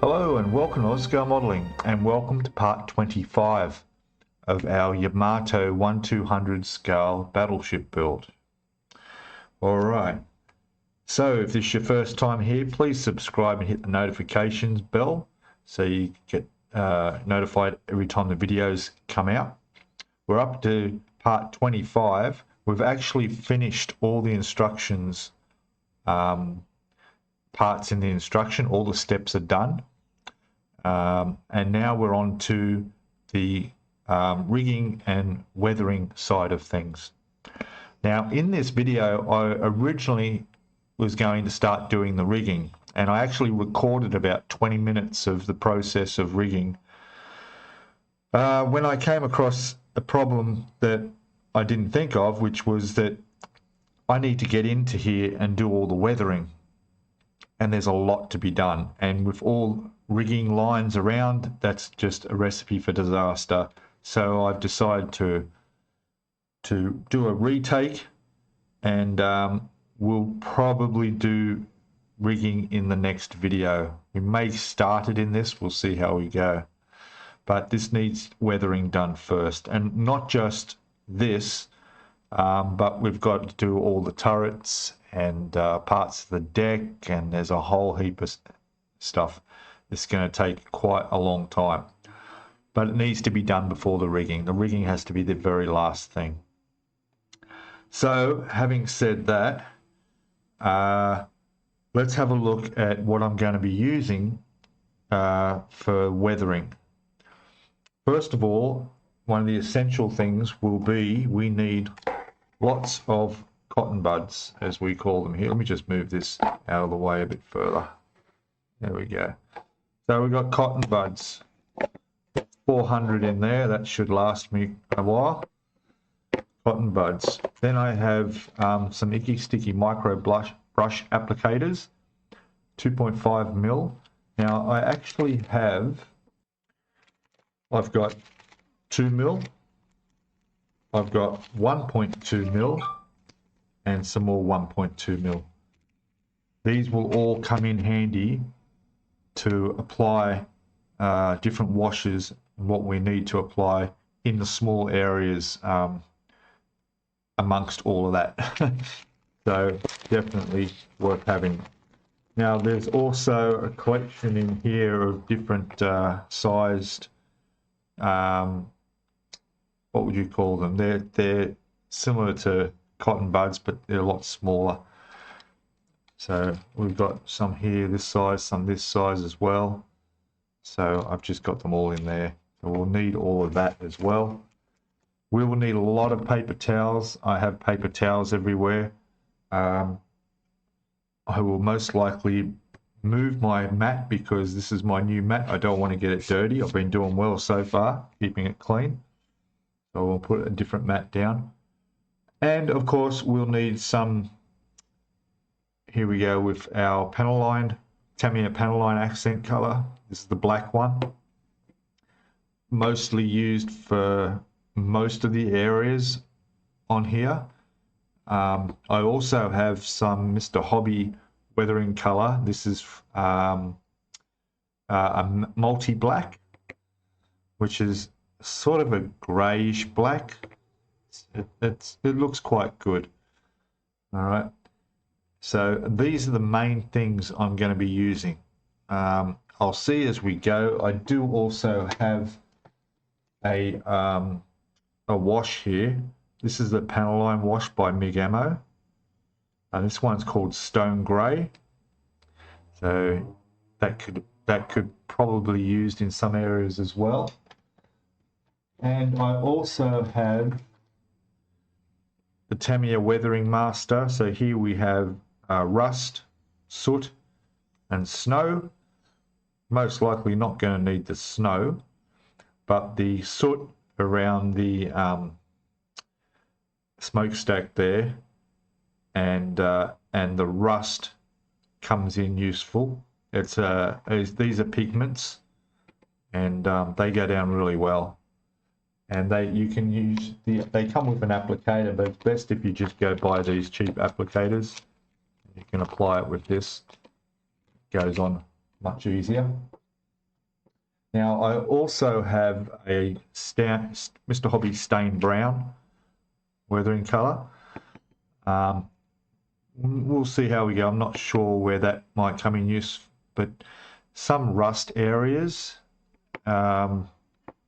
Hello and welcome to Scalemodeling, and welcome to part 25 of our Yamato 1200 scale battleship build. Alright, so if this is your first time here, please subscribe and hit the notifications bell so you get notified every time the videos come out. We're up to part 25. We've actually finished all the instructions, parts in the instruction, all the steps are done. And now we're on to the rigging and weathering side of things. Now in this video I originally was going to start doing the rigging, and I actually recorded about 20 minutes of the process of rigging when I came across a problem that I didn't think of, which was that I need to get into here and do all the weathering, and there's a lot to be done, and with all rigging lines around, that's just a recipe for disaster. So I've decided to do a retake, and we'll probably do rigging in the next video. We may start it in this, we'll see how we go, but this needs weathering done first, and not just this, but we've got to do all the turrets and parts of the deck, and there's a whole heap of stuff. It's going to take quite a long time, but it needs to be done before the rigging. The rigging has to be the very last thing. So having said that, let's have a look at what I'm going to be using for weathering. First of all, one of the essential things will be we need lots of cotton buds, as we call them here. Let me just move this out of the way a bit further. There we go. So we've got cotton buds, 400 in there. That should last me a while. Cotton buds. Then I have some Icky Sticky micro brush applicators, 2.5 mil. Now I actually I've got 2 mil, I've got 1.2 mil, and some more 1.2 mil. These will all come in handy to apply different washes and what we need to apply in the small areas amongst all of that. So definitely worth having. Now there's also a collection in here of different sized, what would you call them? They're similar to cotton buds, but they're a lot smaller. So we've got some here this size, some this size as well. So I've just got them all in there. So we'll need all of that as well. We will need a lot of paper towels. I have paper towels everywhere. I will most likely move my mat because this is my new mat. I don't want to get it dirty. I've been doing well so far, keeping it clean. So we'll put a different mat down. And of course we'll need some. Here we go with our panel line, Tamiya panel line accent color. This is the black one. Mostly used for most of the areas on here. I also have some Mr. Hobby weathering color. This is a multi-black, which is sort of a grayish black. It looks quite good. All right. So these are the main things I'm going to be using. I'll see as we go. I do also have a wash here. This is the panel line wash by MIG-Ammo, and this one's called Stone Grey. So that could probably be used in some areas as well. And I also have the Tamiya Weathering Master. So here we have rust, soot, and snow. Most likely not going to need the snow, but the soot around the smokestack there, and the rust comes in useful. These are pigments, and they go down really well. And you can use they come with an applicator, but it's best if you just go buy these cheap applicators. You can apply it with this. It goes on much easier. Now I also have a Mr. Hobby Stain Brown weathering colour. We'll see how we go. I'm not sure where that might come in use, but some rust areas will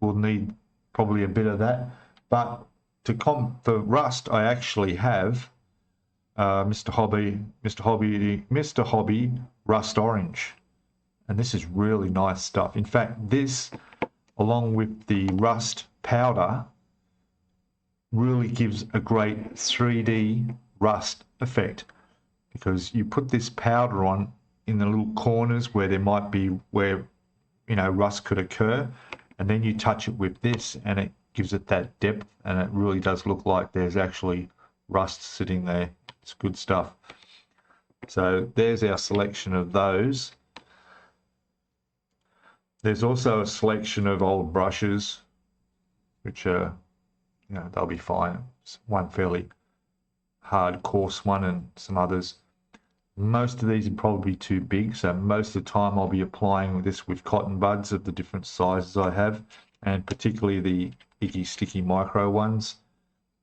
need probably a bit of that. But for rust, I actually have Mr. Hobby Rust Orange, and this is really nice stuff. In fact, this, along with the rust powder, really gives a great 3D rust effect, because you put this powder on in the little corners where there might be, where, you know, rust could occur, and then you touch it with this and it gives it that depth, and it really does look like there's actually rust sitting there. It's good stuff. So there's our selection of those. There's also a selection of old brushes, which are, you know, they'll be fine. It's one fairly hard, coarse one, and some others. Most of these are probably too big, so most of the time I'll be applying this with cotton buds of the different sizes I have, and particularly the Icky Sticky micro ones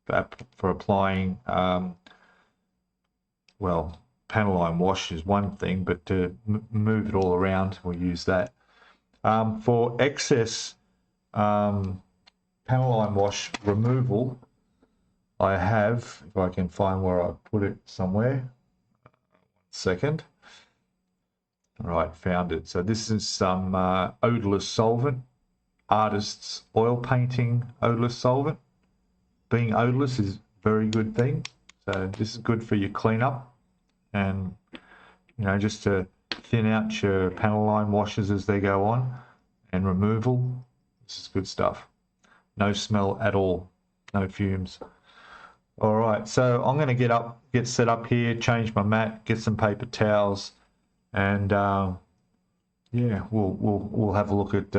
for applying, well, panel line wash is one thing, but to move it all around, we'll use that. For excess panel line wash removal, I have, if I can find where I put it somewhere, 1 second. All right, found it. So this is some odorless solvent, Artist's oil painting odorless solvent. Being odorless is a very good thing. So this is good for your cleanup, and, you know, just to thin out your panel line washes as they go on, and removal. This is good stuff. No smell at all, no fumes. All right, so I'm going to get set up here, change my mat, get some paper towels, and yeah, we'll have a look at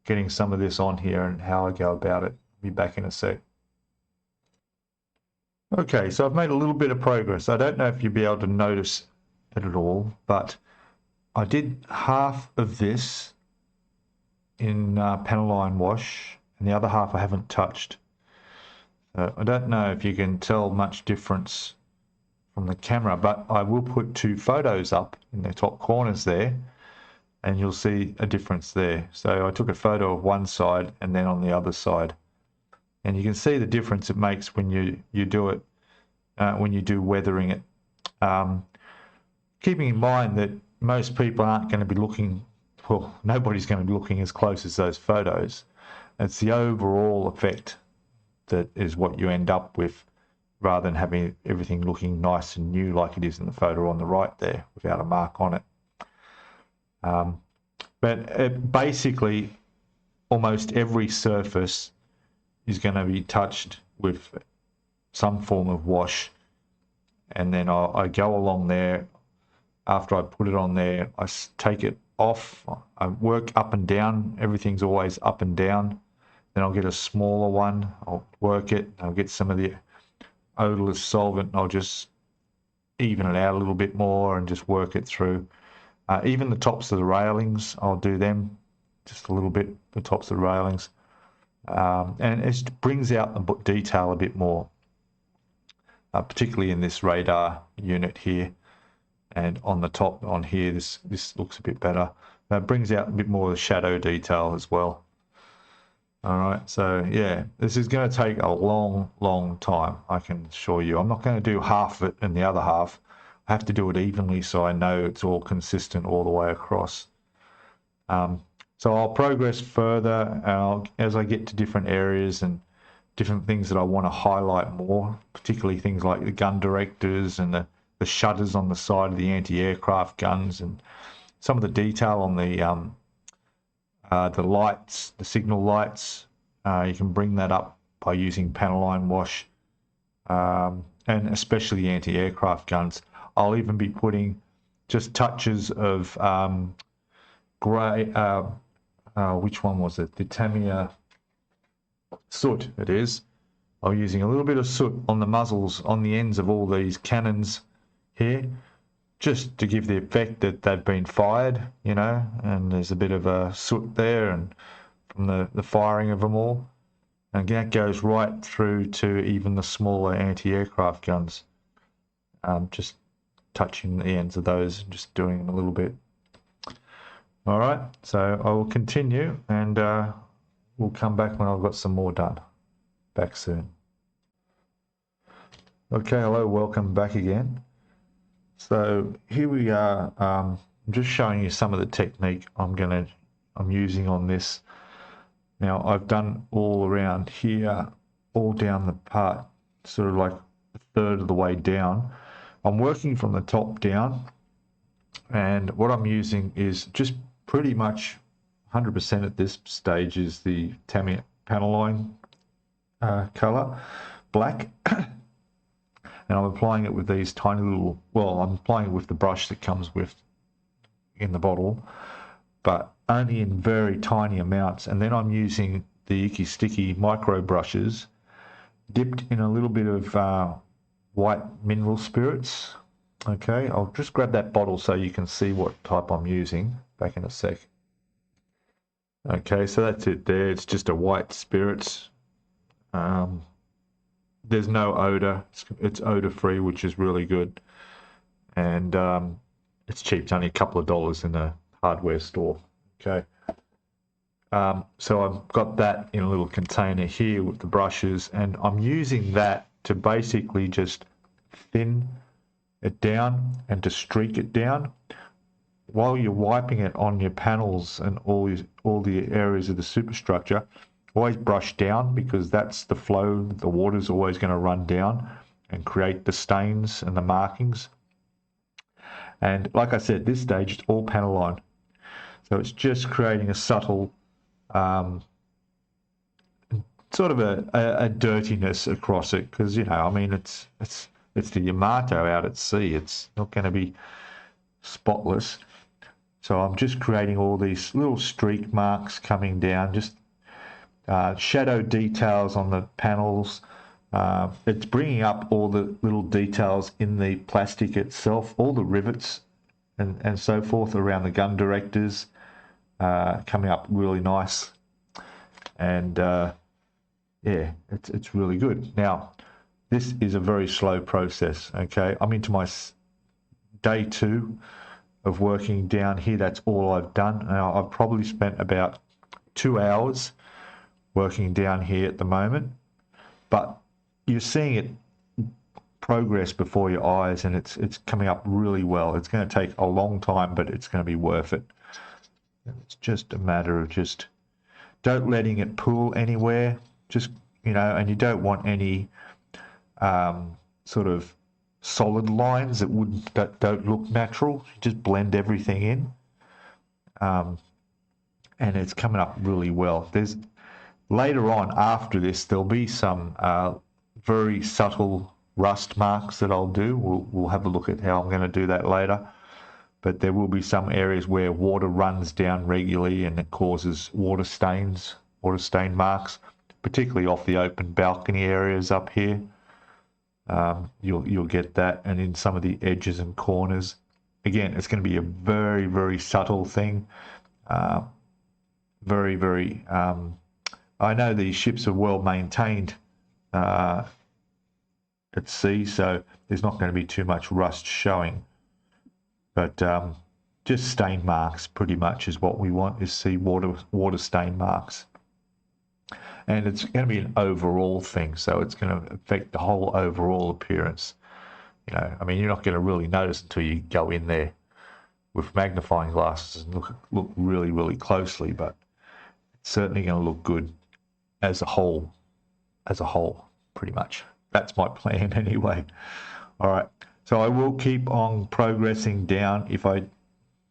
getting some of this on here and how I go about it. Be back in a sec. Okay, so I've made a little bit of progress. I don't know if you'll be able to notice it at all, but I did half of this in panel line wash, and the other half I haven't touched. I don't know if you can tell much difference from the camera, but I will put 2 photos up in the top corners there, and you'll see a difference there. So I took a photo of one side and then on the other side, and you can see the difference it makes when you do it, when you do weathering it. Keeping in mind that most people aren't going to be looking, well, nobody's going to be looking as close as those photos. It's the overall effect that is what you end up with, rather than having everything looking nice and new like it is in the photo on the right there without a mark on it. But basically, almost every surface is going to be touched with some form of wash, and then I go along there. After I put it on there, I take it off. I work up and down. Everything's always up and down. Then I'll get a smaller one. I'll work it. I'll get some of the odorless solvent, and I'll just even it out a little bit more and just work it through. Even the tops of the railings, I'll do them just a little bit, the tops of the railings. And it brings out the detail a bit more, particularly in this radar unit here. And on the top on here, this looks a bit better. It brings out a bit more of the shadow detail as well. All right, so yeah, this is going to take a long time, I can assure you. I'm not going to do half of it and the other half. I have to do it evenly so I know it's all consistent all the way across. So I'll progress further as I get to different areas and different things that I want to highlight more, particularly things like the gun directors and the shutters on the side of the anti-aircraft guns, and some of the detail on the lights, the signal lights. You can bring that up by using panel line wash, and especially the anti-aircraft guns. I'll even be putting just touches of grey, which one was it? The Tamiya soot, it is. I'm using a little bit of soot on the muzzles, on the ends of all these cannons here, just to give the effect that they've been fired, you know, and there's a bit of a soot there and from the firing of them all. And that goes right through to even the smaller anti-aircraft guns. Just touching the ends of those and just doing them a little bit. All right, so I will continue and we'll come back when I've got some more done. Back soon. Okay, hello, welcome back again. So here we are. I'm just showing you some of the technique I'm using on this. Now I've done all around here, all down the part, sort of like a third of the way down. I'm working from the top down, and what I'm using is just pretty much 100% at this stage is the Tamiya panel line color, black. And I'm applying it with these tiny little, well, I'm applying it with the brush that comes with in the bottle, but only in very tiny amounts. And then I'm using the Icky Sticky micro brushes dipped in a little bit of white mineral spirits. Okay, I'll just grab that bottle so you can see what type I'm using back in a sec. Okay, so that's it there. It's just a white spirits. There's no odor. It's odor free, which is really good. And it's cheap. It's only a couple of dollars in a hardware store. Okay. So I've got that in a little container here with the brushes, and I'm using that to basically just thin it down and to streak it down while you're wiping it on your panels and all the areas of the superstructure. Always brush down, because that's the flow. The water's always going to run down and create the stains and the markings. And like I said, this stage it's all panel line, so it's just creating a subtle sort of a dirtiness across it, because, you know, I mean, it's the Yamato out at sea. It's not going to be spotless. So I'm just creating all these little streak marks coming down, just shadow details on the panels. It's bringing up all the little details in the plastic itself, all the rivets and so forth around the gun directors, coming up really nice. And yeah, it's really good. Now, this is a very slow process, okay? I'm into my day 2 of working down here. That's all I've done. Now, I've probably spent about 2 hours working down here at the moment, but you're seeing it progress before your eyes, and it's coming up really well. It's going to take a long time, but it's going to be worth it. It's just a matter of just don't letting it pool anywhere, just, you know, and you don't want any sort of solid lines that don't look natural. Just blend everything in, and it's coming up really well. There's later on, after this, there'll be some very subtle rust marks that I'll do. We'll have a look at how I'm going to do that later. But there will be some areas where water runs down regularly and it causes water stain marks, particularly off the open balcony areas up here. You'll get that, and in some of the edges and corners. Again, it's going to be a very, very subtle thing. Very, very... I know these ships are well maintained at sea, so there's not going to be too much rust showing. But just stain marks pretty much is what we want, is see water stain marks. And it's going to be an overall thing, so it's going to affect the whole overall appearance. You know, I mean, you're not going to really notice until you go in there with magnifying glasses and look really, really closely, but it's certainly going to look good as a whole, pretty much. That's my plan anyway. All right, so I will keep on progressing down. If I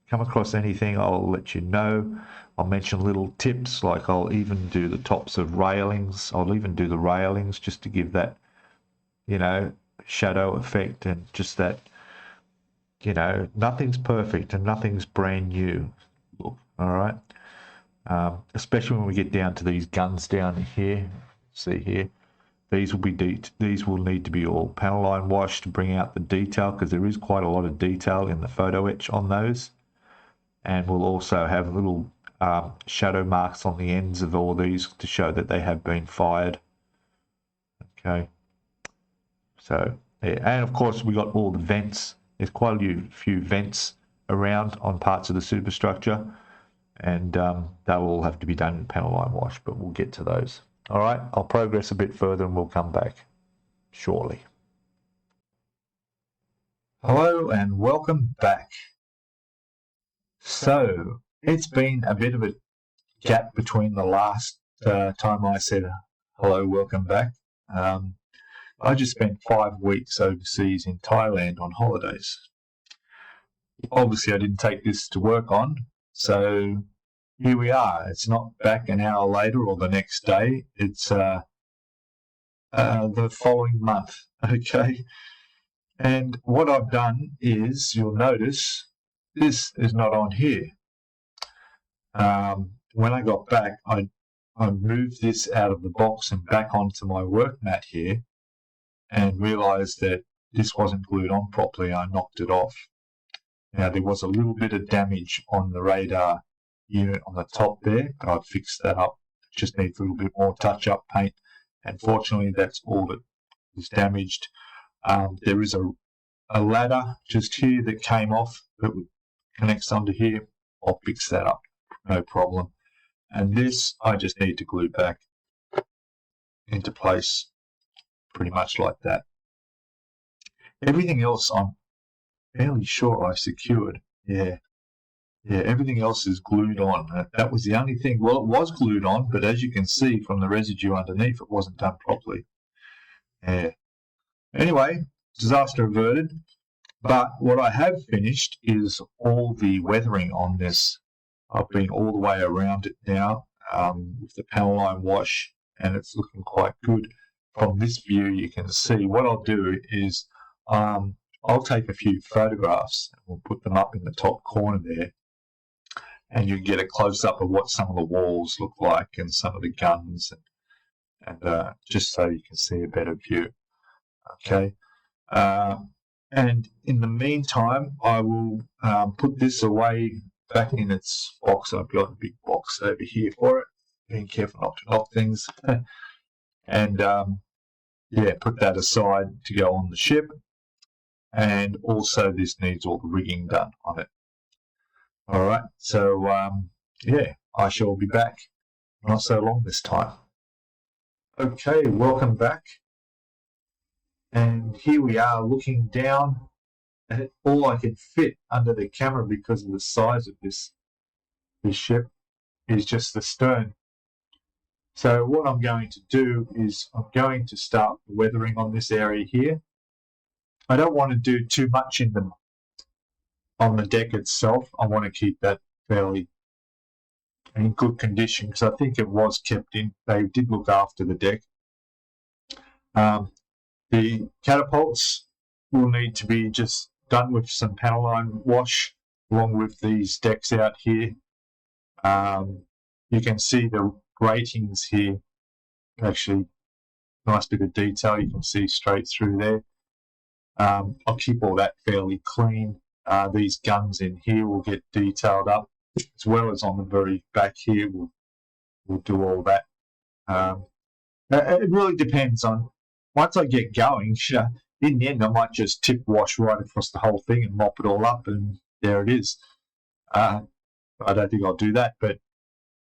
come across anything, I'll let you know. I'll mention little tips, like I'll even do the tops of railings. I'll even do the railings just to give that, you know, shadow effect, and just that, you know, nothing's perfect and nothing's brand new look. All right. Especially when we get down to these guns down here. See here, these will need to be all panel line washed to bring out the detail, because there is quite a lot of detail in the photo etch on those. And we'll also have little shadow marks on the ends of all these to show that they have been fired. Okay, so yeah. And of course we got all the vents. There's quite a few vents around on parts of the superstructure, and that will all have to be done in panel line wash, but we'll get to those. All right, I'll progress a bit further and we'll come back shortly. Hello and welcome back. So it's been a bit of a gap between the last time I said hello, welcome back. I just spent 5 weeks overseas in Thailand on holidays. Obviously, I didn't take this to work on, so here we are. It's not back an hour later or the next day. It's the following month, okay? And what I've done is, you'll notice, this is not on here. When I got back, I moved this out of the box and back onto my work mat here, and realised that this wasn't glued on properly. I knocked it off. Now, there was a little bit of damage on the radar unit on the top there, but I've fixed that up. It just needs a little bit more touch-up paint, and fortunately that's all that is damaged. There is a ladder just here that came off that connects onto here. I'll fix that up, no problem. And this I just need to glue back into place pretty much like that. Everything else I'm fairly sure I secured. Yeah, everything else is glued on. That was the only thing. Well, it was glued on, but as you can see from the residue underneath, it wasn't done properly. Yeah. Anyway, disaster averted. But what I have finished is all the weathering on this. I've been all the way around it now with the panel line wash, and it's looking quite good. From this view, you can see what I'll do is I'll take a few photographs and we'll put them up in the top corner there, and you get a close-up of what some of the walls look like and some of the guns, and just so you can see a better view. Okay, and in the meantime, I will put this away back in its box. I've got a big box over here for it, being careful not to knock things, and yeah, put that aside to go on the ship. And also this needs all the rigging done on it. All right, so yeah, I shall be back not so long this time. Okay, welcome back. And here we are looking down at all I can fit under the camera because of the size of this ship is just the stern. So what I'm going to do is I'm going to start the weathering on this area here. I don't want to do too much on the deck itself. I want to keep that fairly in good condition because I think it was kept in. They did look after the deck. The catapults will need to be just done with some panel line wash along with these decks out here. You can see the gratings here. Actually, nice bit of detail. You can see straight through there. I'll keep all that fairly clean. These guns in here will get detailed up, as well as on the very back here. We'll do all that. It really depends on, once I get going, in the end I might just tip wash right across the whole thing and mop it all up, and there it is. I don't think I'll do that, but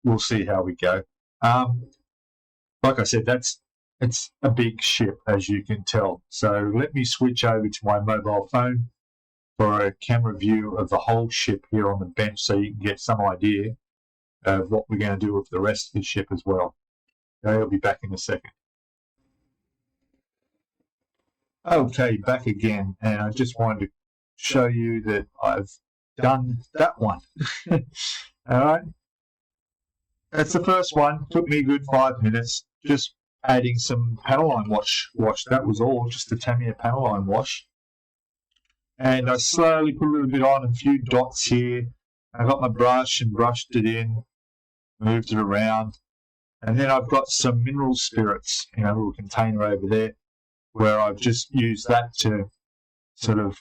we'll see how we go. Like I said, it's a big ship, as you can tell. So let me switch over to my mobile phone for a camera view of the whole ship here on the bench so you can get some idea of what we're going to do with the rest of the ship as well. Okay, I'll be back in a second. Okay, back again, and I just wanted to show you that I've done that one. All right, that's the first one. Took me a good 5 minutes. Just adding some panel line wash. That was all, just the Tamiya panel line wash. And I slowly put a little bit on, a few dots here. I got my brush and brushed it in, moved it around. And then I've got some mineral spirits in a little container over there where I've just used that to sort of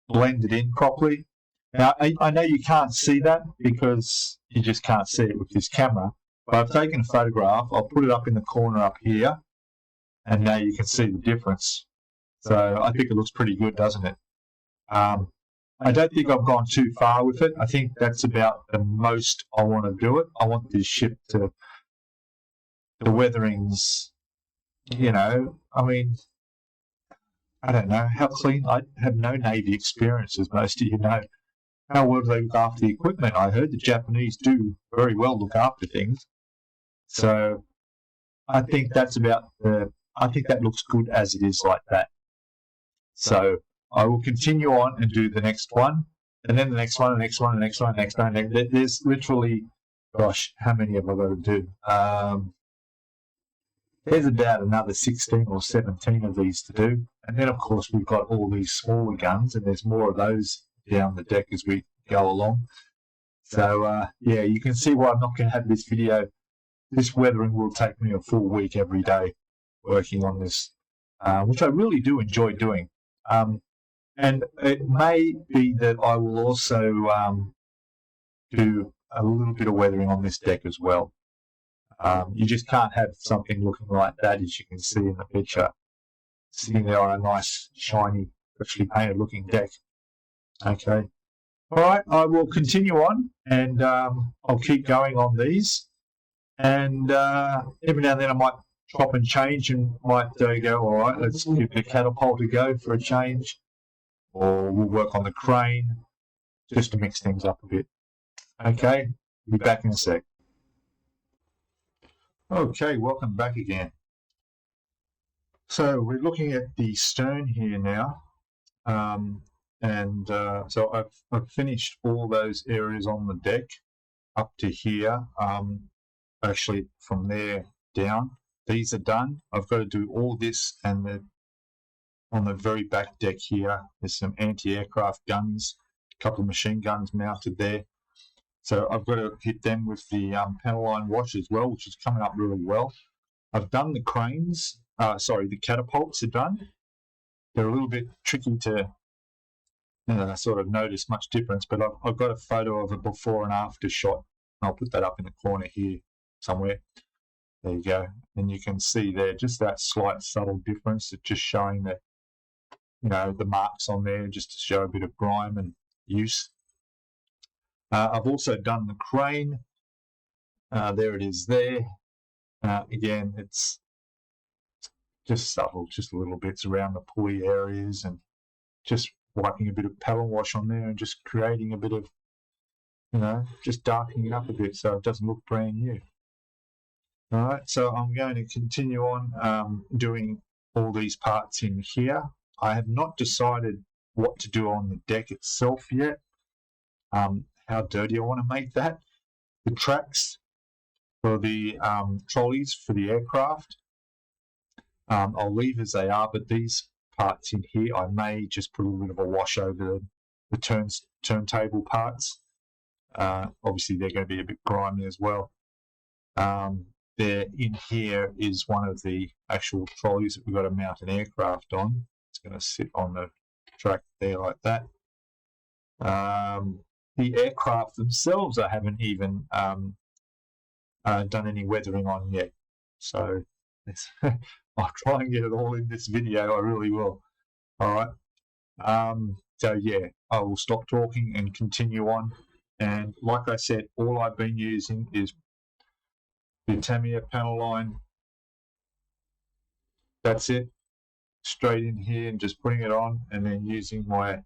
blend it in properly. Now, I know you can't see that because you just can't see it with this camera, but I've taken a photograph. I'll put it up in the corner up here, and now you can see the difference. So I think it looks pretty good, doesn't it? I don't think I've gone too far with it. I think that's about the most I want to do it. I want this ship to, the weathering's, you know, I mean, I don't know how clean. I have no Navy experience, as most of you know. How well do they look after the equipment? I heard the Japanese do very well look after things. So I think that's about I think that looks good as it is like that. So I will continue on and do the next one, and then the next one, the next one, the next one, the next one. There's literally, gosh, how many have I got to do? There's about another 16 or 17 of these to do. And then, of course, we've got all these smaller guns, and there's more of those down the deck as we go along. So, yeah, you can see why I'm not going to have this video. This weathering will take me a full week every day working on this, which I really do enjoy doing. And it may be that I will also do a little bit of weathering on this deck as well. You just can't have something looking like that, as you can see in the picture, sitting there on a nice, shiny, freshly painted looking deck. Okay. All right, I will continue on, and I'll keep going on these. And every now and then I might chop and change and might go, all right, let's give the catapult a go for a change. Or we'll work on the crane, just to mix things up a bit. Okay, be back in a sec. Okay, welcome back again. So we're looking at the stern here now. So I've finished all those areas on the deck up to here. Actually, from there down, these are done. I've got to do all this, and on the very back deck here, there's some anti-aircraft guns, a couple of machine guns mounted there. So I've got to hit them with the panel line wash as well, which is coming up really well. I've done the cranes, the catapults are done. They're a little bit tricky to sort of notice much difference, but I've got a photo of a before and after shot. I'll put that up in the corner here somewhere. There you go. And you can see there just that slight subtle difference. It's just showing that, the marks on there just to show a bit of grime and use. I've also done the crane. There it is there. Again, it's just subtle, just little bits around the pulley areas, and just wiping a bit of paddle wash on there and just creating a bit of, just darkening it up a bit so it doesn't look brand new. All right, so I'm going to continue on doing all these parts in here. I have not decided what to do on the deck itself yet, how dirty I want to make that. The tracks for the trolleys for the aircraft, I'll leave as they are, but these parts in here, I may just put a little bit of a wash over the turntable parts. Obviously, they're going to be a bit grimy as well. There in here is one of the actual trolleys that we've got to mount an aircraft on. It's going to sit on the track there like that. The aircraft themselves I haven't even done any weathering on yet. So I'll try and get it all in this video. I really will. All right. So yeah, I will stop talking and continue on. And like I said, all I've been using is the Tamiya panel line. That's it. Straight in here and just putting it on, and then using my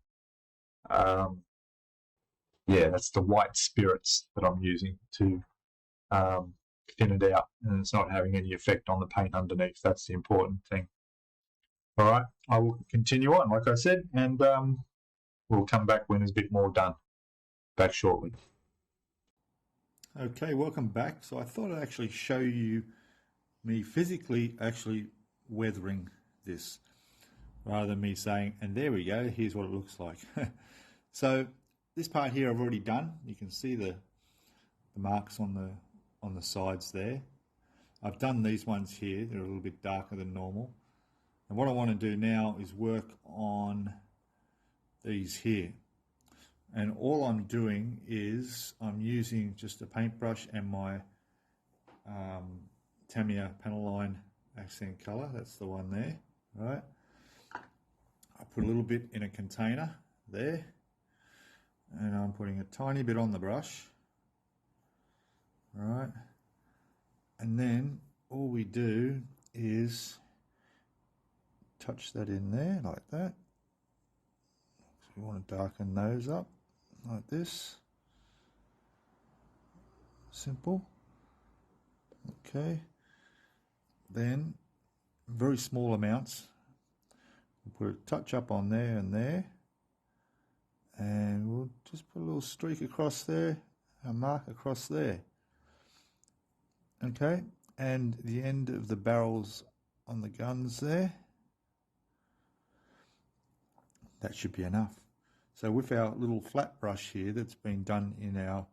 that's the white spirits that I'm using to thin it out, and it's not having any effect on the paint underneath. That's the important thing. All right, I will continue on, like I said, and we'll come back when there's a bit more done. Back shortly. Okay, welcome back. So I thought I'd actually show you me physically actually weathering this, rather than me saying, and there we go, here's what it looks like. So this part here I've already done. You can see the marks on the sides there. I've done these ones here. They're a little bit darker than normal. And what I want to do now is work on these here. And all I'm doing is I'm using just a paintbrush and my Tamiya panel line accent color. That's the one there, right? I put a little bit in a container there, and I'm putting a tiny bit on the brush, right? And then all we do is touch that in there like that. So we want to darken those up like this. Simple. Okay. Then very small amounts. We'll put a touch up on there and there. And we'll just put a little streak across there, a mark across there. Okay, and the end of the barrels on the guns there. That should be enough. So with our little flat brush here that's been done in our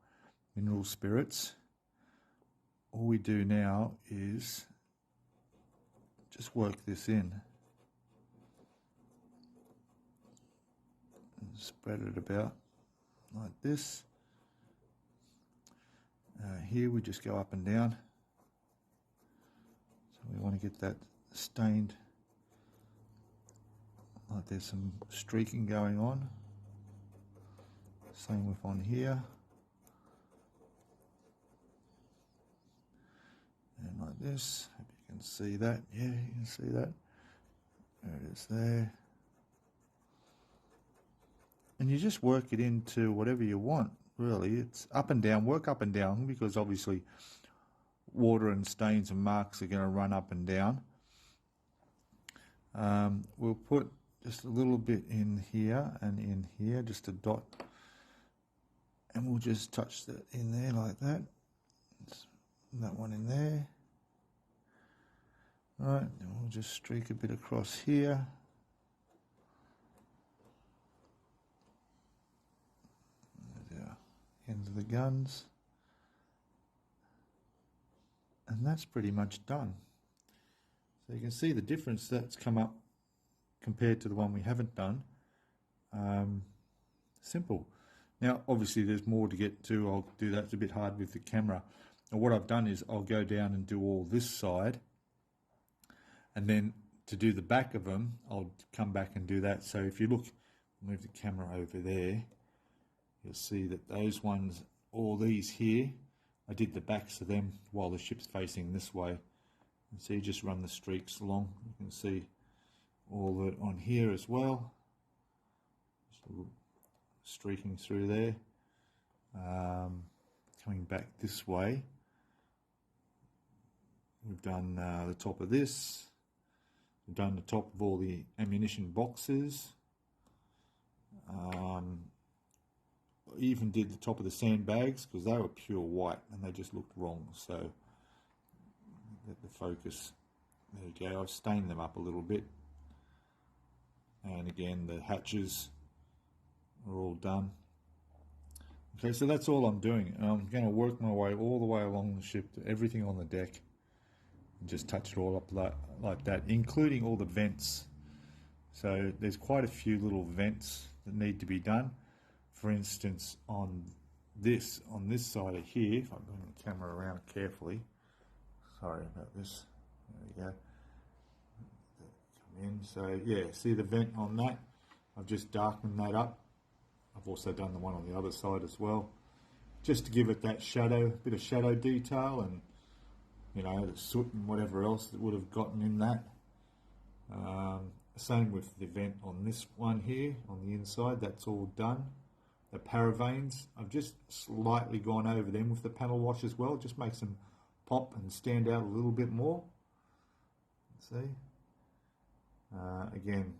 mineral spirits, all we do now is just work this in. And spread it about like this. Here we just go up and down. So we want to get that stained, like there's some streaking going on. Same with on here. And like this, hope you can see that. Yeah, you can see that. There it is there. And you just work it into whatever you want, really. It's up and down, work up and down, because obviously water and stains and marks are going to run up and down. We'll put just a little bit in here and in here, just a dot. And we'll just touch that in there like that. That one in there. Right, and we'll just streak a bit across here. There's our end of the guns. And that's pretty much done. So you can see the difference that's come up compared to the one we haven't done. Simple. Now, obviously, there's more to get to. I'll do that. It's a bit hard with the camera. And what I've done is I'll go down and do all this side. And then to do the back of them, I'll come back and do that. So if you look, move the camera over there, you'll see that those ones, all these here, I did the backs of them while the ship's facing this way. And so you just run the streaks along. You can see all of it on here as well. Just a little streaking through there. Coming back this way, we've done the top of this. We've done the top of all the ammunition boxes. Even did the top of the sandbags because they were pure white and they just looked wrong. So the focus, there you go. I've stained them up a little bit. And again, the hatches are all done. Okay, so that's all I'm doing. I'm going to work my way all the way along the ship to everything on the deck and just touch it all up like that, including all the vents. So there's quite a few little vents that need to be done. For instance, on this side of here, if I bring the camera around carefully, sorry about this, there we go, come in, so yeah, see the vent on that, I've just darkened that up. I've also done the one on the other side as well, just to give it that shadow, bit of shadow detail, and you know, the soot and whatever else that would have gotten in that. Same with the vent on this one here, on the inside, that's all done. The paravanes, I've just slightly gone over them with the panel wash as well, just makes them pop and stand out a little bit more. See? Again,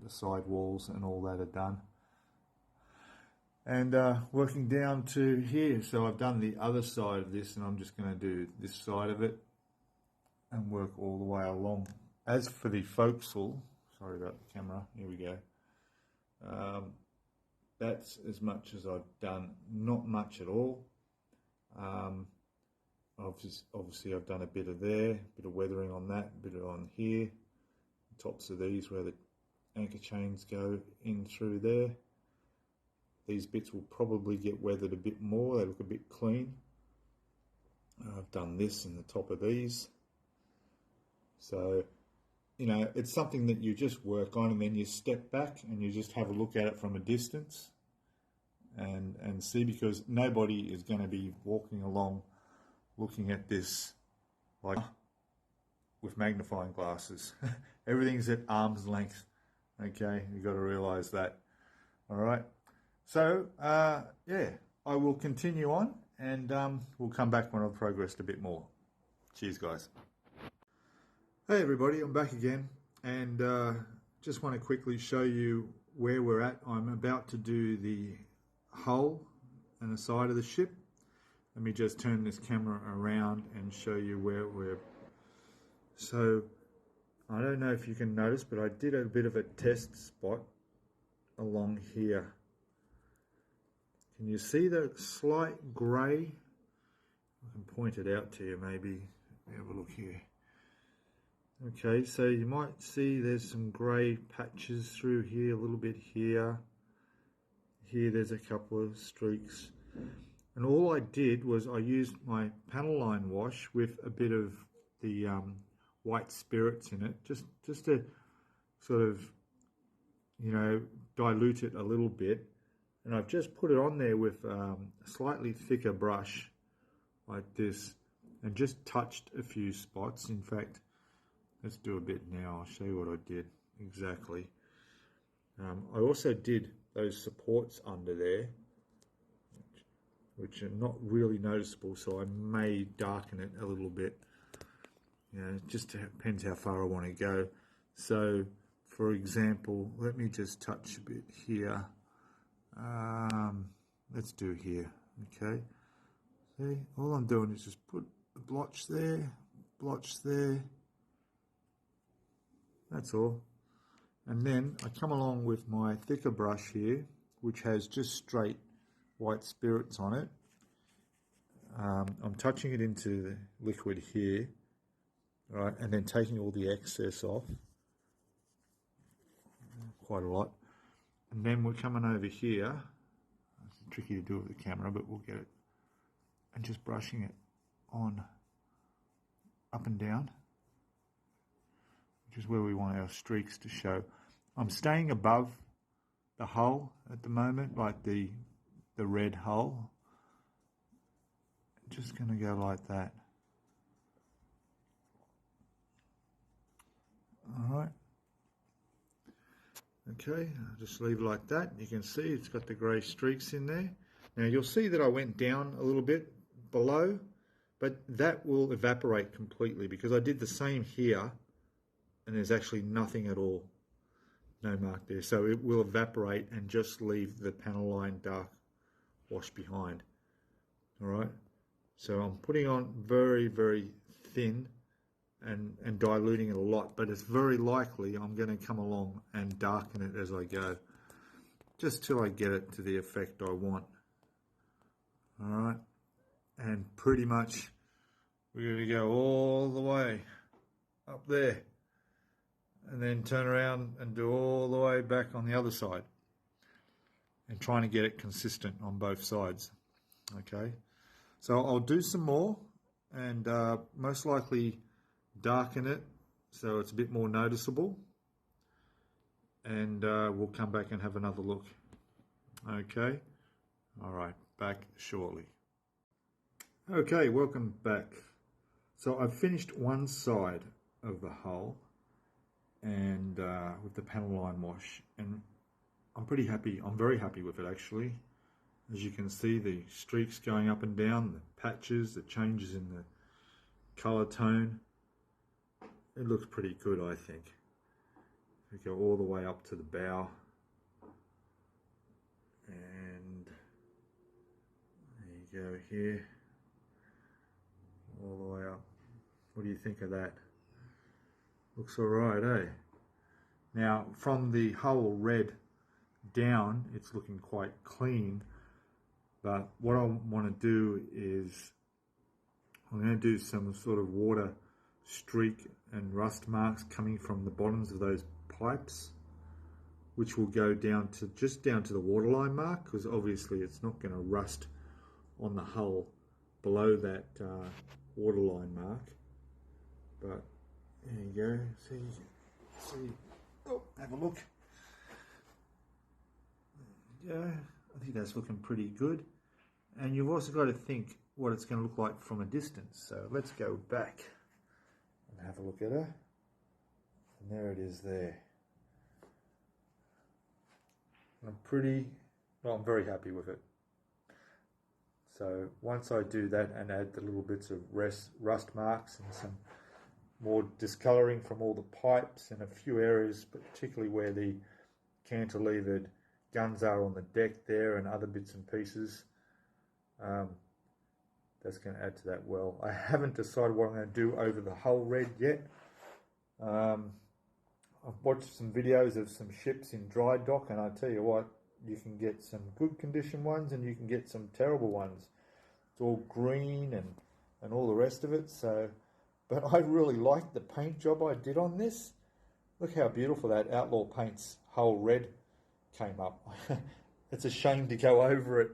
the side walls and all that are done. And working down to here, so I've done the other side of this and I'm just going to do this side of it and work all the way along. As for the forecastle, sorry about the camera, here we go. That's as much as I've done, not much at all. I Obviously I've done a bit of there, a bit of weathering on that, a bit on here, the tops of these where the anchor chains go in through there. These bits will probably get weathered a bit more, they look a bit clean. I've done this in the top of these. So, you know, it's something that you just work on and then you step back and you just have a look at it from a distance and see, because nobody is going to be walking along looking at this like with magnifying glasses. Everything's at arm's length. Okay, you've got to realize that. All right. So, yeah, I will continue on and we'll come back when I've progressed a bit more. Cheers, guys. Hey, everybody, I'm back again and just want to quickly show you where we're at. I'm about to do the hull and the side of the ship. Let me just turn this camera around and show you where we're. So, I don't know if you can notice, but I did a bit of a test spot along here. Can you see the slight grey? I can point it out to you maybe. Have a look here. Okay, so you might see there's some grey patches through here, a little bit here. Here there's a couple of streaks. And all I did was I used my panel line wash with a bit of the white spirits in it, just to sort of, you know, dilute it a little bit. And I've just put it on there with a slightly thicker brush like this and just touched a few spots. In fact, let's do a bit now. I'll show you what I did exactly. I also did those supports under there, which are not really noticeable, so I may darken it a little bit. You know, it just depends how far I want to go. So, for example, let me just touch a bit here. Let's do here, okay? See, all I'm doing is just put a blotch there, that's all. And then I come along with my thicker brush here, which has just straight white spirits on it. I'm touching it into the liquid here, right, and then taking all the excess off, quite a lot. And then we're coming over here, it's tricky to do with the camera, but we'll get it, and just brushing it on up and down, which is where we want our streaks to show. I'm staying above the hull at the moment, like the red hull. Just going to go like that. All right. Okay, I'll just leave it like that. You can see it's got the grey streaks in there. Now you'll see that I went down a little bit below, but that will evaporate completely because I did the same here and there's actually nothing at all. No mark there. So it will evaporate and just leave the panel line dark wash behind. All right. So I'm putting on very, very thin and diluting it a lot, but it's very likely I'm going to come along and darken it as I go, just till I get it to the effect I want. All right. And pretty much we're going to go all the way up there and then turn around and do all the way back on the other side and trying to get it consistent on both sides. Okay, so I'll do some more and most likely darken it so it's a bit more noticeable, and we'll come back and have another look. Okay, all right, back shortly. Okay, welcome back. So I've finished one side of the hull and with the panel line wash, and I'm pretty happy. I'm very happy with it actually. As you can see, the streaks going up and down, the patches, the changes in the color tone. It looks pretty good, I think. We go all the way up to the bow, and there you go here, all the way up. What do you think of that? Looks all right, eh? Now, from the hull red down, it's looking quite clean, but what I want to do is I'm going to do some sort of water streak and rust marks coming from the bottoms of those pipes, which will go down to just down to the waterline mark, because obviously it's not going to rust on the hull below that waterline mark. But there you go. See. Oh, have a look. Yeah, I think that's looking pretty good. And you've also got to think what it's going to look like from a distance. So let's go back and have a look at her. And there it is there. I'm very happy with it. So once I do that and add the little bits of rust marks and some more discoloring from all the pipes and a few areas, particularly where the cantilevered guns are on the deck there and other bits and pieces, that's going to add to that well. I haven't decided what I'm going to do over the hull red yet. I've watched some videos of some ships in dry dock, and I tell you what, you can get some good condition ones and you can get some terrible ones. It's all green and all the rest of it. So, but I really like the paint job I did on this. Look how beautiful that Outlaw Paints hull red came up. It's a shame to go over it.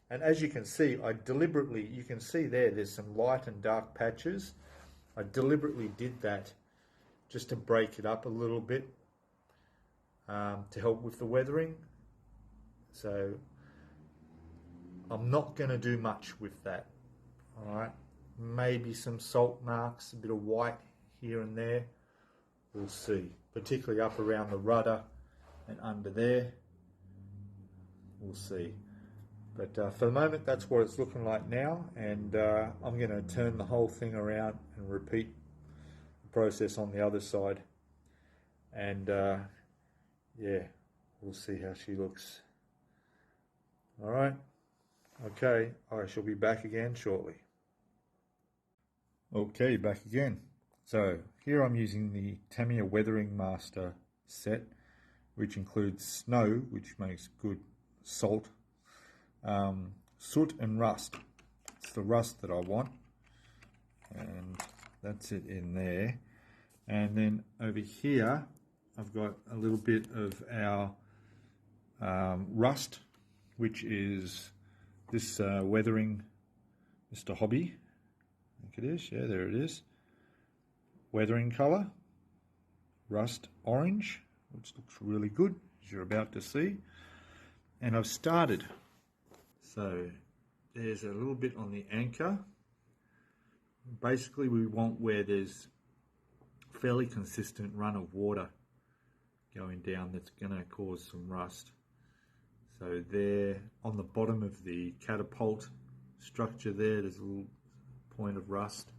And as you can see, you can see there's some light and dark patches. I deliberately did that just to break it up a little bit, to help with the weathering. So I'm not going to do much with that. All right, maybe some salt marks, a bit of white here and there. We'll see, particularly up around the rudder and under there. We'll see. But for the moment, that's what it's looking like now. And I'm going to turn the whole thing around and repeat the process on the other side. And yeah, we'll see how she looks. All right. Okay, I shall be back again shortly. Okay, back again. So here I'm using the Tamiya Weathering Master set, which includes snow, which makes good salt, soot and rust. It's the rust that I want, and that's it in there. And then over here I've got a little bit of our rust, which is this weathering Mr. Hobby. I think it is, yeah, there it is. Weathering colour, rust orange, which looks really good, as you're about to see. And I've started. So there's a little bit on the anchor. Basically we want where there's fairly consistent run of water going down that's going to cause some rust. So there on the bottom of the catapult structure there's a little point of rust.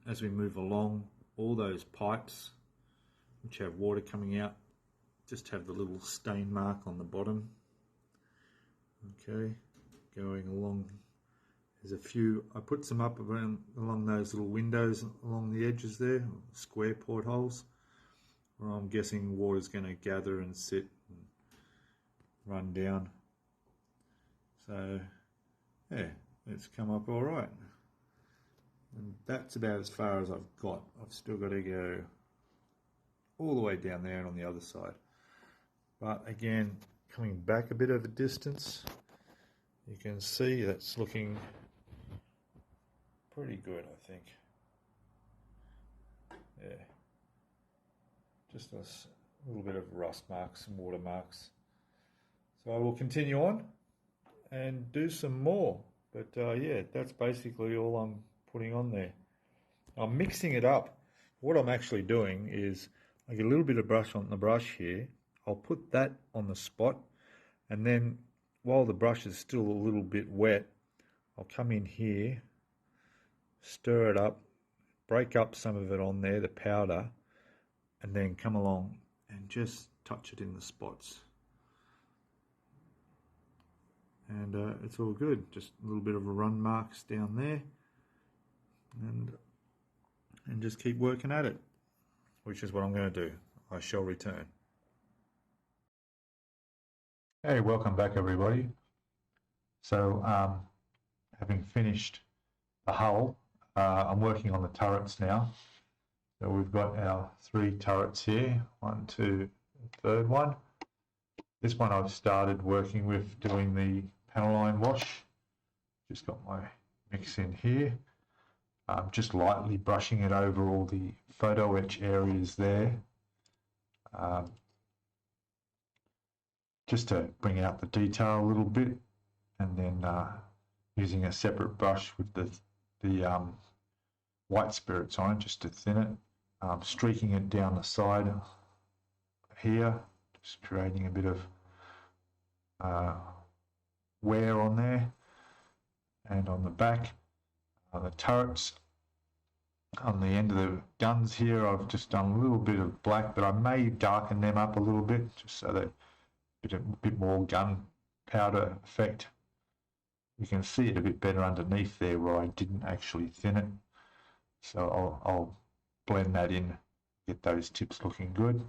As we move along, all those pipes which have water coming out just have the little stain mark on the bottom. Okay, going along, there's a few, I put some up around along those little windows along the edges there, square portholes, where I'm guessing water's going to gather and sit and run down. So yeah, it's come up all right. And that's about as far as I've got. I've still got to go all the way down there and on the other side. But again, coming back a bit of a distance, you can see that's looking pretty good, I think. Yeah. Just a little bit of rust marks and water marks. So I will continue on and do some more. But yeah, that's basically all I'm putting on there. I'm mixing it up. What I'm actually doing is I get a little bit of brush on the brush here. I'll put that on the spot, and then while the brush is still a little bit wet, I'll come in here, stir it up, break up some of it on there, the powder, and then come along and just touch it in the spots. And it's all good. Just a little bit of a run marks down there, and just keep working at it, which is what I'm going to do. I shall return. Hey, welcome back everybody. So having finished the hull. I'm working on the turrets now. So we've got our 3 turrets here, 1, 2, third one. This one I've started working with doing the panel line wash. Just got my mix in here. Just lightly brushing it over all the photo etch areas there. Just to bring out the detail a little bit, and then using a separate brush with the white spirits on it just to thin it, streaking it down the side here, just creating a bit of wear on there, and on the back, the turrets on the end of the guns here, I've just done a little bit of black, but I may darken them up a little bit just so that a bit more gunpowder effect. You can see it a bit better underneath there where I didn't actually thin it. So I'll blend that in, get those tips looking good.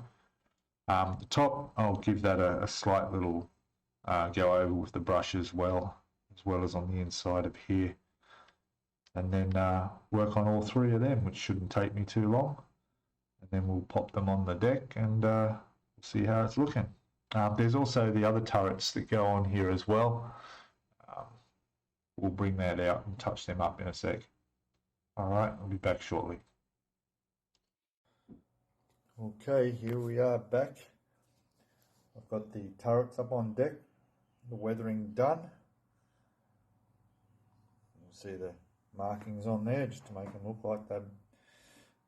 The top, I'll give that a slight little go over with the brush as well as on the inside of here. And then work on all 3 of them, which shouldn't take me too long. And then we'll pop them on the deck and see how it's looking. There's also the other turrets that go on here as well. We'll bring that out and touch them up in a sec. All right, I'll be back shortly. Okay, here we are back. I've got the turrets up on deck, the weathering done. You'll see the markings on there just to make them look like they've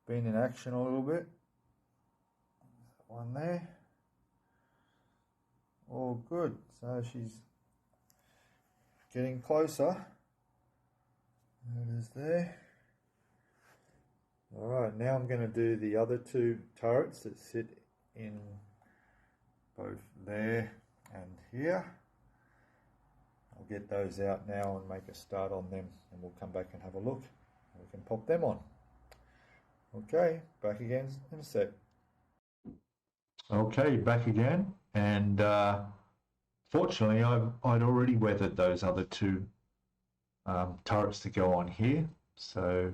been in action a little bit. One there. All good. So she's getting closer. There it is there. Alright, now I'm going to do the other 2 turrets that sit in both there and here. I'll get those out now and make a start on them, and we'll come back and have a look. We can pop them on. Okay, back again in a sec. Okay, back again, and fortunately I'd already weathered those other 2 turrets to go on here, so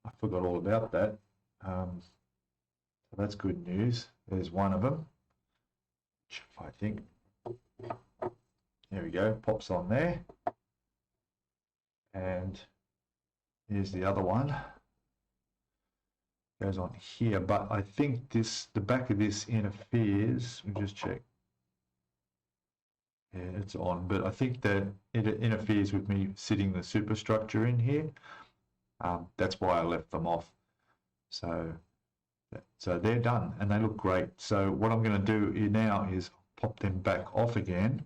I forgot all about that. So that's good news. There's one of them, which I think, there we go, pops on there. And here's the other one. Goes on here, but I think the back of this interferes. We'll just check. Yeah, it's on, but I think that it interferes with me sitting the superstructure in here. That's why I left them off. So they're done and they look great. So what I'm going to do now is pop them back off again.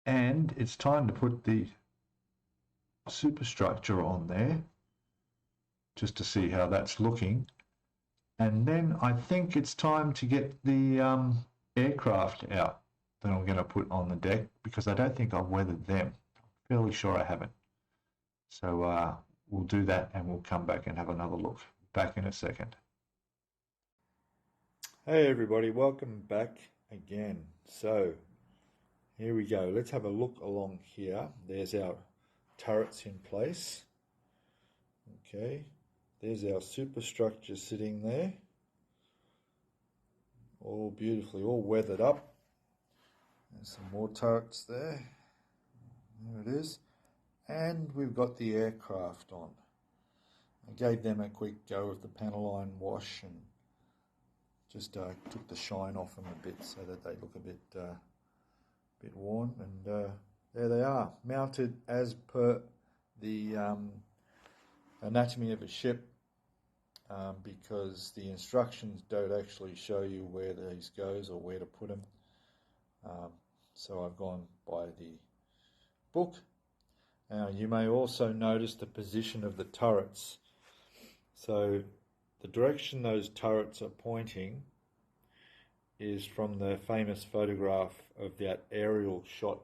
And it's time to put the superstructure on there just to see how that's looking. And then I think it's time to get the aircraft out that I'm going to put on the deck, because I don't think I've weathered them. I'm fairly sure I haven't. So we'll do that and we'll come back and have another look. Back in a second. Hey everybody, welcome back again. So here we go. Let's have a look along here. There's our turrets in place. Okay, there's our superstructure sitting there. All beautifully, all weathered up. There's some more turrets there. There it is. And we've got the aircraft on. I gave them a quick go of the panel line wash and just took the shine off them a bit so that they look a bit worn. And there they are, mounted as per the anatomy of a ship, because the instructions don't actually show you where these goes or where to put them. So I've gone by the book. Now you may also notice the position of the turrets. So the direction those turrets are pointing is from the famous photograph of that aerial shot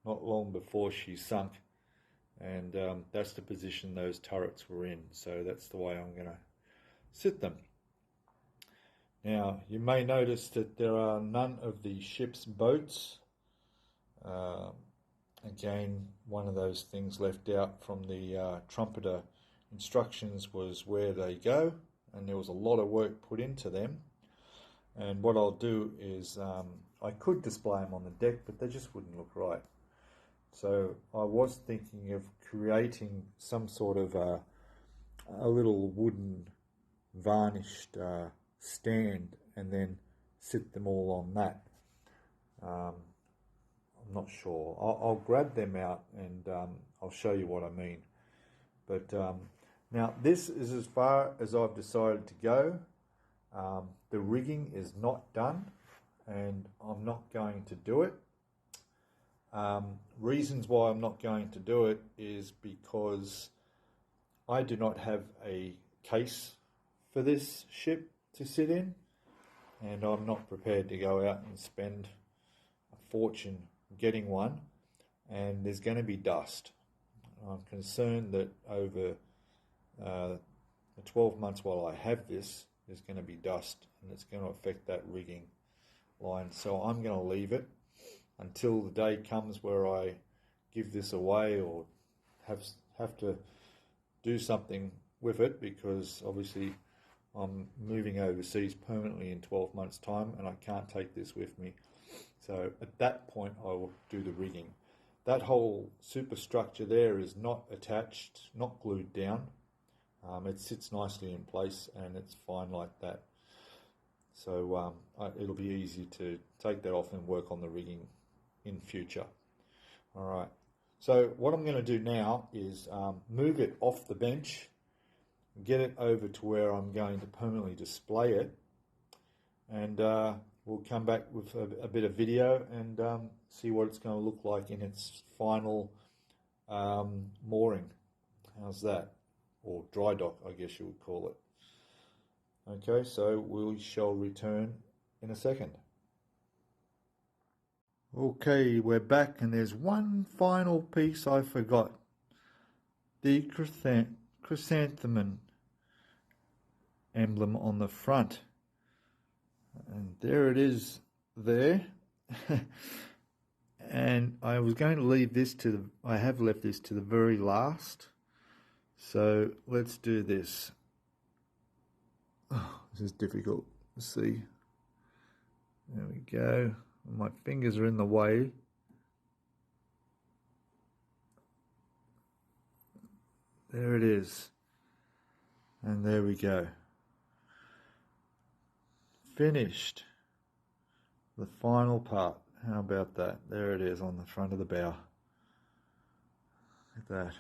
not long before she sunk, and that's the position those turrets were in. So that's the way I'm going to sit them. Now you may notice that there are none of the ship's boats Again, one of those things left out from the Trumpeter instructions was where they go, and there was a lot of work put into them. And what I'll do is I could display them on the deck, but they just wouldn't look right. So I was thinking of creating some sort of a little wooden varnished stand and then sit them all on that. I'm not sure. I'll grab them out and I'll show you what I mean. But now this is as far as I've decided to go. The rigging is not done and I'm not going to do it. Reasons why I'm not going to do it is because I do not have a case for this ship to sit in, and I'm not prepared to go out and spend a fortune getting one, and there's going to be dust. I'm concerned that over the 12 months while I have this, there's going to be dust and it's going to affect that rigging line. So I'm going to leave it until the day comes where I give this away or have to do something with it, because obviously I'm moving overseas permanently in 12 months' time and I can't take this with me. So at that point I will do the rigging. That whole superstructure there is not attached, not glued down. It sits nicely in place and it's fine like that. So it'll be easy to take that off and work on the rigging in future. All right. So what I'm going to do now is move it off the bench, get it over to where I'm going to permanently display it, and we'll come back with a bit of video and see what it's going to look like in its final mooring. How's that? Or dry dock, I guess you would call it. Okay, so we shall return in a second. Okay, we're back and there's one final piece I forgot. The chrysanthemum emblem on the front. And there it is there. And I was going to leave this I have left this to the very last. So let's do this. Oh, this is difficult to see. There we go. My fingers are in the way. There it is. And there we go. Finished. The final part. How about that? There it is on the front of the bow. Look at that.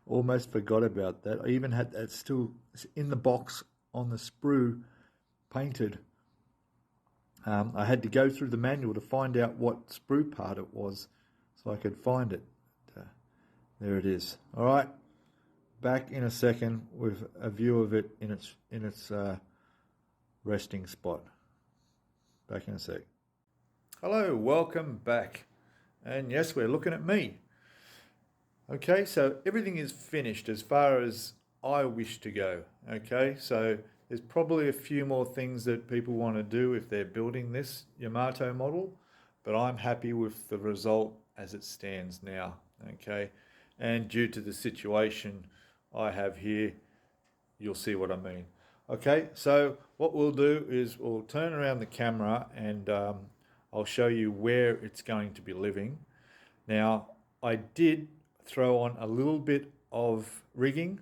Almost forgot about that. I even had that still in the box on the sprue painted. I had to go through the manual to find out what sprue part it was so I could find it. There it is. All right, back in a second with a view of it in its resting spot. Back in a sec. Hello, welcome back. And yes, we're looking at me. Okay, so everything is finished as far as I wish to go. Okay, so there's probably a few more things that people want to do if they're building this Yamato model, but I'm happy with the result as it stands now. Okay, and due to the situation I have here, you'll see what I mean. Okay, so what we'll do is we'll turn around the camera and I'll show you where it's going to be living. Now, I did throw on a little bit of rigging,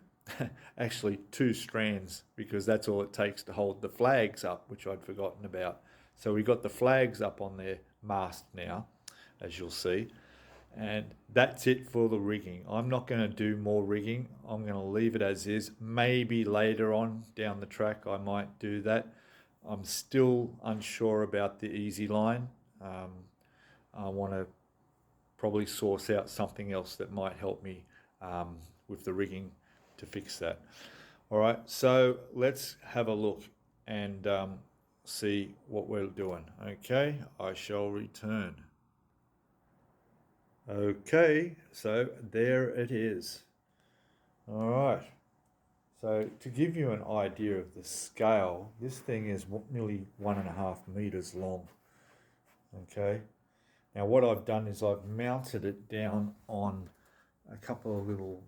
actually 2 strands, because that's all it takes to hold the flags up, which I'd forgotten about. So we got the flags up on their mast now, as you'll see, and that's it for the rigging. I'm not going to do more rigging. I'm going to leave it as is. Maybe later on down the track I might do that. I'm still unsure about the easy line. I want to probably source out something else that might help me with the rigging to fix that. All right, so let's have a look and see what we're doing. Okay, I shall return. Okay, so there it is. All right, so to give you an idea of the scale, this thing is nearly 1.5 meters long. Okay. Now what I've done is I've mounted it down on a couple of little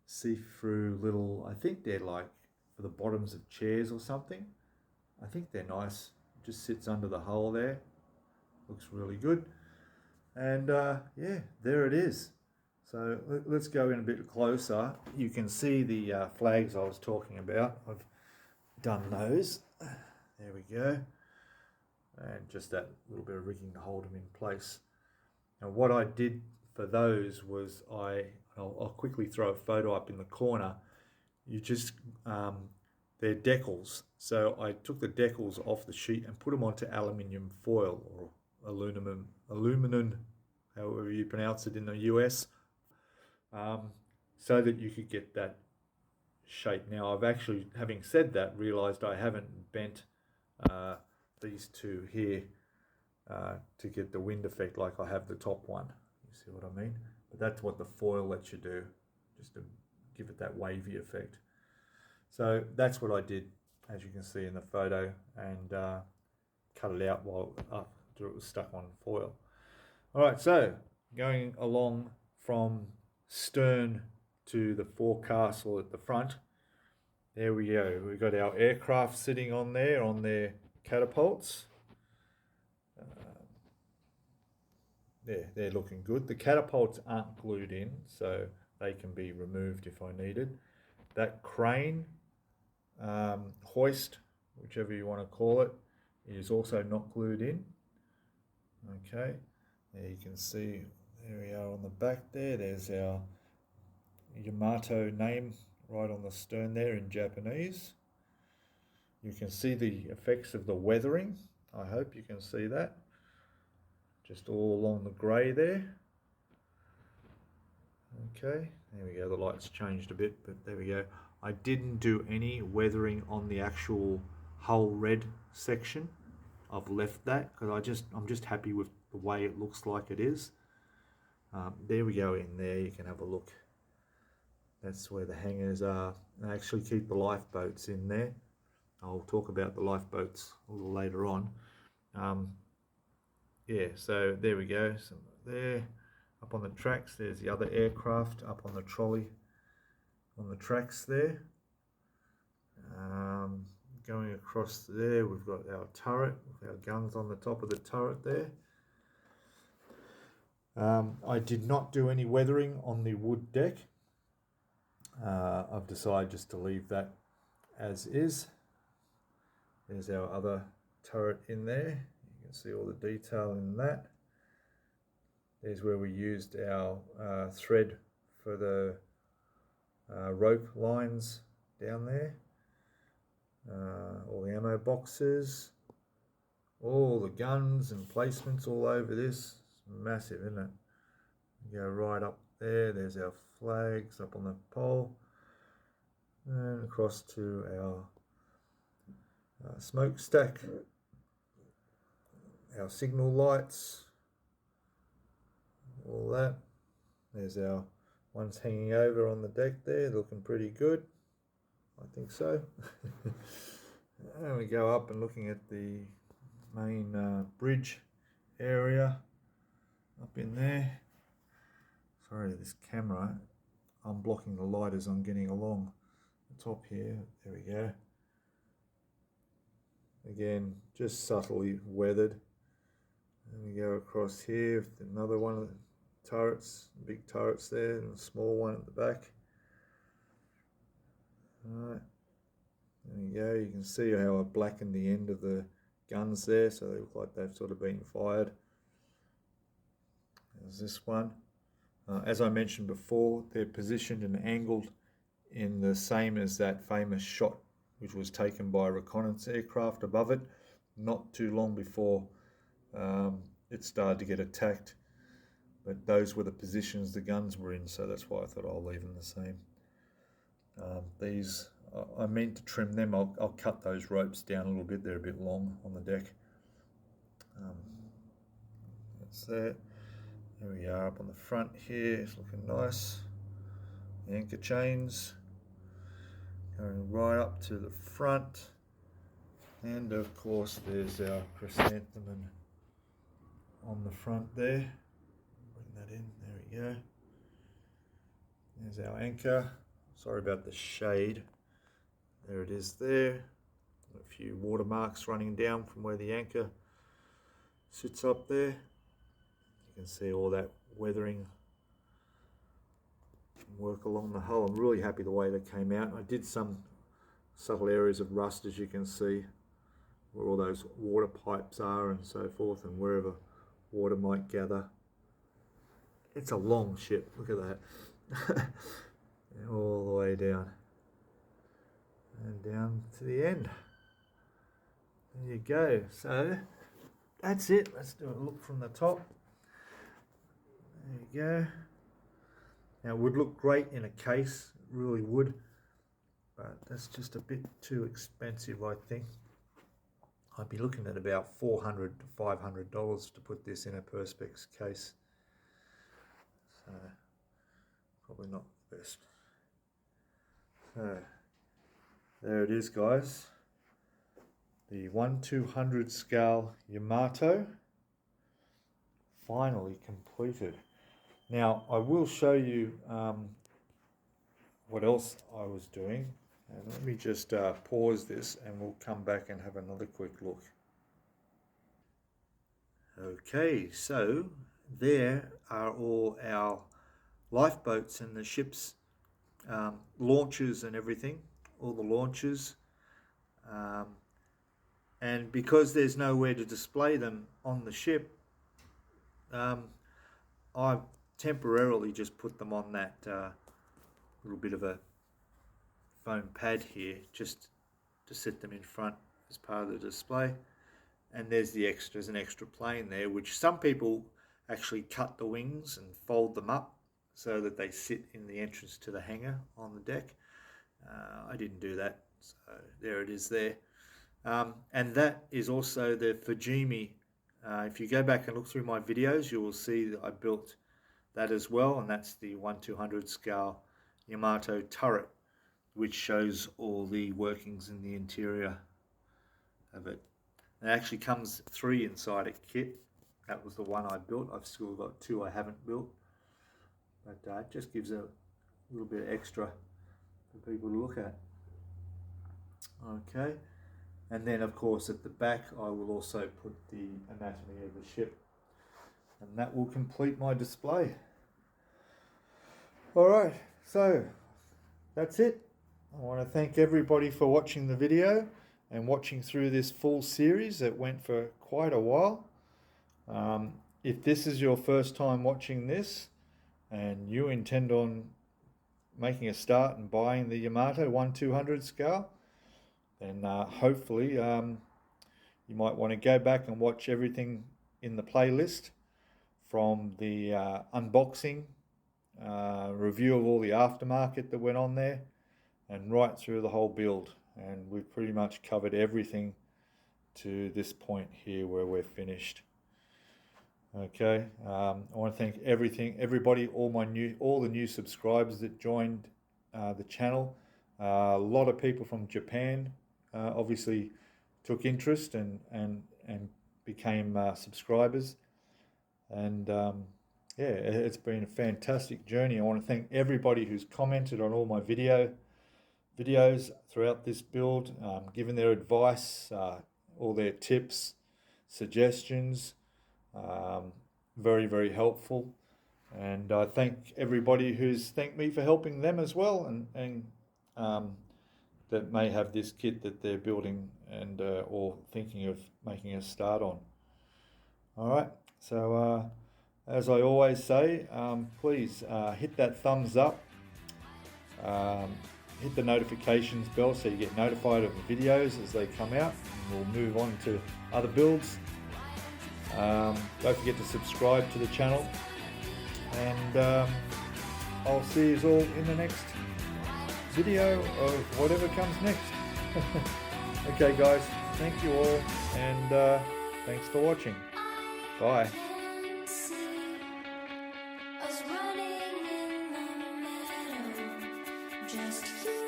see-through little, I think they're like for the bottoms of chairs or something. I think they're nice. It just sits under the hull there. Looks really good. And yeah, there it is. So let's go in a bit closer. You can see the flags I was talking about. I've done those. There we go. And just that little bit of rigging to hold them in place. Now what I did for those was I'll quickly throw a photo up in the corner. You just, they're decals. So I took the decals off the sheet and put them onto aluminium foil or aluminum, however you pronounce it in the US, so that you could get that shape. Now I've actually, having said that, realized I haven't bent these two here to get the wind effect like I have the top one. You see what I mean? But that's what the foil lets you do, just to give it that wavy effect. So that's what I did, as you can see in the photo, and cut it out while after it was stuck on foil. All right, so going along from stern to the forecastle at the front, there we go. We've got our aircraft sitting on there on their catapults. They're looking good. The catapults aren't glued in, so they can be removed if I needed. That crane, hoist, whichever you want to call it, is also not glued in. Okay, there you can see, there we are on the back there. There's our Yamato name right on the stern there in Japanese. You can see the effects of the weathering. I hope you can see that. Just all along the grey there. Okay, there we go. The light's changed a bit, but there we go. I didn't do any weathering on the actual hull red section. I've left that because I'm just happy with the way it looks like it is. There we go. In there you can have a look. That's where the hangars are. I actually keep the lifeboats in there. I'll talk about the lifeboats a little later on. Yeah, so there we go. So there, up on the tracks, there's the other aircraft up on the trolley on the tracks there. Going across there, we've got our turret with our guns on the top of the turret there. I did not do any weathering on the wood deck. I've decided just to leave that as is. There's our other turret in there. You can see all the detail in that. There's where we used our thread for the rope lines down there. All the ammo boxes, all the guns and placements all over this. It's massive, isn't it? You go right up there. There's our flags up on the pole, and across to our smokestack, our signal lights, all that. There's our ones hanging over on the deck there, looking pretty good. I think so. And we go up and looking at the main bridge area up in there. Sorry, this camera, I'm blocking the light as I'm getting along the top here. There we go. Again, just subtly weathered. And we go across here with another one of the turrets, big turrets there, and a small one at the back. Alright, there we go. You can see how I blackened the end of the guns there, so they look like they've sort of been fired. There's this one. As I mentioned before, they're positioned and angled in the same as that famous shot which was taken by a reconnaissance aircraft above it not too long before it started to get attacked. But those were the positions the guns were in, so that's why I thought I'll leave them the same. These, I meant to trim them. I'll cut those ropes down a little bit. They're a bit long on the deck. That's that. There we are up on the front here. It's looking nice. The anchor chains going right up to the front. And of course there's our chrysanthemum on the front there. Bring that in, there we go. There's our anchor. Sorry about the shade. There it is there. A few watermarks running down from where the anchor sits up there. You can see all that weathering work along the hull. I'm really happy the way that came out. I did some subtle areas of rust, as you can see, where all those water pipes are and so forth, and wherever water might gather. It's a long ship, look at that. All the way down. And down to the end. There you go. So that's it. Let's do a look from the top. There you go. Now it would look great in a case, it really would, but that's just a bit too expensive, I think. I'd be looking at about $400 to $500 to put this in a Perspex case. So probably not the best. So there it is, guys. The 1/200 scale Yamato, finally completed. Now I will show you what else I was doing, and let me just pause this and we'll come back and have another quick look. Okay, so there are all our lifeboats and the ship's launches and everything, all the launches. And because there's nowhere to display them on the ship, I've temporarily just put them on that little bit of a foam pad here, just to set them in front as part of the display. And there's an extra plane there, which some people actually cut the wings and fold them up so that they sit in the entrance to the hangar on the deck. I didn't do that, so there it is there. And that is also the Fujimi. If you go back and look through my videos, you will see that I built that as well, and that's the 1/200 scale Yamato turret, which shows all the workings in the interior of it. It actually comes 3 inside a kit. That was the one I built. I've still got 2 I haven't built, but it just gives a little bit extra for people to look at. Okay, and then of course at the back I will also put the anatomy of the ship, and that will complete my display. Alright, so that's it. I want to thank everybody for watching the video and watching through this full series that went for quite a while. If this is your first time watching this and you intend on making a start and buying the Yamato 1/200 scale, then hopefully you might want to go back and watch everything in the playlist, from the unboxing, review of all the aftermarket that went on there, and right through the whole build. And we've pretty much covered everything to this point here where we're finished. Okay, I want to thank everybody, all the new subscribers that joined the channel. A lot of people from Japan obviously took interest and became subscribers, and yeah, it's been a fantastic journey. I want to thank everybody who's commented on all my videos throughout this build, given their advice, all their tips, suggestions. Very, very helpful. And I thank everybody who's thanked me for helping them as well, and that may have this kit that they're building and or thinking of making a start on. All right, so as I always say, please hit that thumbs up, hit the notifications bell so you get notified of the videos as they come out. We'll move on to other builds. Don't forget to subscribe to the channel, and I'll see you all in the next video of whatever comes next. Okay guys, thank you all, and thanks for watching. Bye. Us running in the meadow, just you.